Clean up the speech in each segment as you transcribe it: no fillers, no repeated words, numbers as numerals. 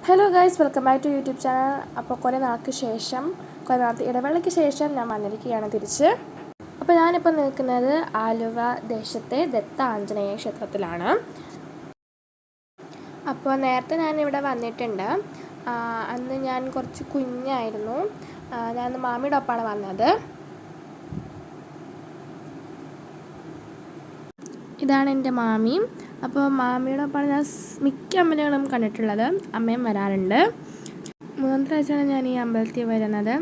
Hello guys, welcome back to YouTube channel. അപ്പോൾ കുറേ നാളത്തെ ഇടവേളയ്ക്ക് ശേഷം ഞാൻ വന്നിരിക്കുകയാണ് തിരിച്ച്. അപ്പോൾ ഞാനിപ്പോൾ നിൽക്കുന്നത് ആലുവ ദേശത്തെ ദത്ത ആഞ്ജനേയ ക്ഷേത്രത്തിലാണ്. അപ്പോൾ നേരത്തെ ഞാനിവിടെ വന്നിട്ടുണ്ട്. അന്ന് ഞാൻ കുറച്ച് കുഞ്ഞായിരുന്നു. ഞാൻ മാമിയുടെ ഒപ്പമാണ് വന്നത്. ഇതാണ് എൻ്റെ മാമി. അപ്പോൾ മാമിയുടെ ഒപ്പമാണ് ഞാൻ മിക്ക അമ്പലങ്ങളും കണ്ടിട്ടുള്ളത്. അമ്മയും വരാറുണ്ട്. മൂന്നാമത്തെ പ്രാവശ്യമാണ് ഞാൻ ഈ അമ്പലത്തിൽ വരുന്നത്.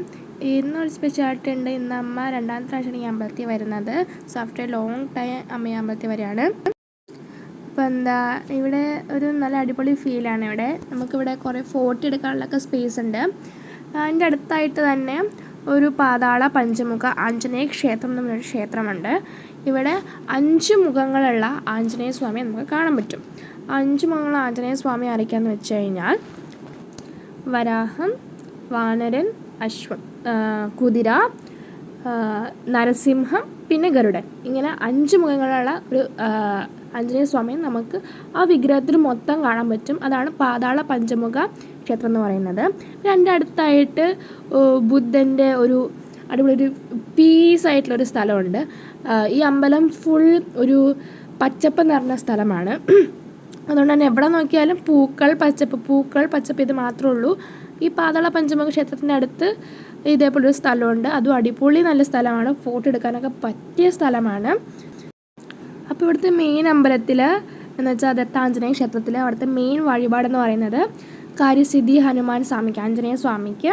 ഇന്നൊരു സ്പെഷ്യാലിറ്റി ഉണ്ട്. ഇന്ന് അമ്മ രണ്ടാമത്തെ പ്രാവശ്യമാണ് ഈ അമ്പലത്തിൽ വരുന്നത്. സോ ആഫ്റ്റർ ലോങ് ടൈം അമ്മ ഈ അമ്പലത്തിൽ വരികയാണ്. അപ്പോൾ ഇവിടെ ഒരു നല്ല അടിപൊളി ഫീലാണ്. നമുക്കിവിടെ കുറേ ഫോട്ടോ എടുക്കാനുള്ളൊക്കെ സ്പേസ് ഉണ്ട്. അതിൻ്റെ അടുത്തായിട്ട് തന്നെ ഒരു പാതാള പഞ്ചമുഖ ആഞ്ജനേയ ക്ഷേത്രം എന്ന് പറഞ്ഞൊരു ക്ഷേത്രമുണ്ട്. ഇവിടെ 5 മുഖങ്ങളുള്ള ആഞ്ജനേയ സ്വാമിയെ നമുക്ക് കാണാൻ പറ്റും. 5 മുഖങ്ങളുള്ള ആഞ്ജനേയ സ്വാമി ആരൊക്കെയാണെന്ന് വെച്ച് കഴിഞ്ഞാൽ വരാഹം, വാനരൻ, അശ്വം, കുതിര, നരസിംഹം, പിന്നെ ഗരുഡൻ. ഇങ്ങനെ 5 മുഖങ്ങളുള്ള ഒരു ആഞ്ജനേയ സ്വാമിയെ നമുക്ക് ആ വിഗ്രഹത്തിൽ മൊത്തം കാണാൻ പറ്റും. അതാണ് പാതാള പഞ്ചമുഖ ക്ഷേത്രം എന്ന് പറയുന്നത്. എൻ്റെ അടുത്തായിട്ട് ബുദ്ധൻ്റെ ഒരു അടിപൊളി ഒരു പീസായിട്ടുള്ളൊരു സ്ഥലമുണ്ട്. ഈ അമ്പലം ഫുൾ ഒരു പച്ചപ്പ് നിറഞ്ഞ സ്ഥലമാണ്. അതുകൊണ്ട് തന്നെ എവിടെ നോക്കിയാലും പൂക്കൾ പച്ചപ്പ് ഇത് മാത്രമേ ഉള്ളൂ. ഈ പാതാള പഞ്ചമുഖ ക്ഷേത്രത്തിൻ്റെ അടുത്ത് ഇതേപോലൊരു സ്ഥലമുണ്ട്. അതും അടിപൊളി നല്ല സ്ഥലമാണ്. ഫോട്ടോ എടുക്കാനൊക്കെ പറ്റിയ സ്ഥലമാണ്. അപ്പോൾ ഇവിടുത്തെ മെയിൻ അമ്പലത്തിൽ എന്ന് വെച്ചാൽ ദത്താഞ്ജനേയ ക്ഷേത്രത്തിൽ അവിടുത്തെ മെയിൻ വഴിപാടെന്ന് പറയുന്നത് കാര്യസിദ്ധി ഹനുമാൻ സ്വാമിക്ക്, ആഞ്ജനേയ സ്വാമിക്ക്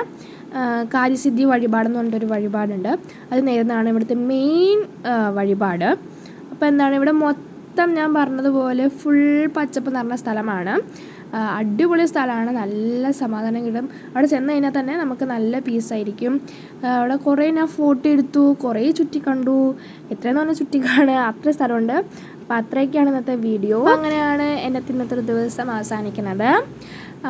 കാര്യസിദ്ധി വഴിപാടെന്ന് പറഞ്ഞിട്ടൊരു വഴിപാടുണ്ട്. അത് നേരുന്നതാണ് ഇവിടുത്തെ മെയിൻ വഴിപാട്. അപ്പോൾ ഇവിടെ മൊത്തം ഞാൻ പറഞ്ഞതുപോലെ ഫുൾ പച്ചപ്പ് നിറഞ്ഞ സ്ഥലമാണ്. അടിപൊളി സ്ഥലമാണ്. നല്ല സമാധാനം കിട്ടും. അവിടെ ചെന്ന് കഴിഞ്ഞാൽ തന്നെ നമുക്ക് നല്ല പീസായിരിക്കും. അവിടെ കുറേ ഞാൻ ഫോട്ടോ എടുത്തു, കുറേ ചുറ്റിക്കണ്ടു. എത്രയെന്ന് പറഞ്ഞാൽ ചുറ്റിക്കാണ്, അത്ര സ്ഥലമുണ്ട്. അപ്പോൾ അത്രയൊക്കെയാണ് ഇന്നത്തെ വീഡിയോ. അങ്ങനെയാണ് എൻ്റെ ഇന്നത്തെ ഒരു ദിവസം അവസാനിക്കുന്നത്.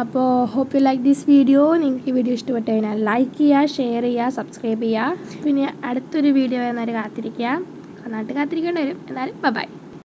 അപ്പോൾ hope you like this video. നിങ്ങൾക്ക് ഈ വീഡിയോ ഇഷ്ടപ്പെട്ട് കഴിഞ്ഞാൽ ലൈക്ക് ചെയ്യുക, ഷെയർ ചെയ്യുക, സബ്സ്ക്രൈബ് ചെയ്യുക. പിന്നെ അടുത്തൊരു വീഡിയോ വരുന്നവരെ കാത്തിരിക്കുക. നന്നായിട്ട് കാത്തിരിക്കേണ്ടി വരും. എന്നാലും ബൈ.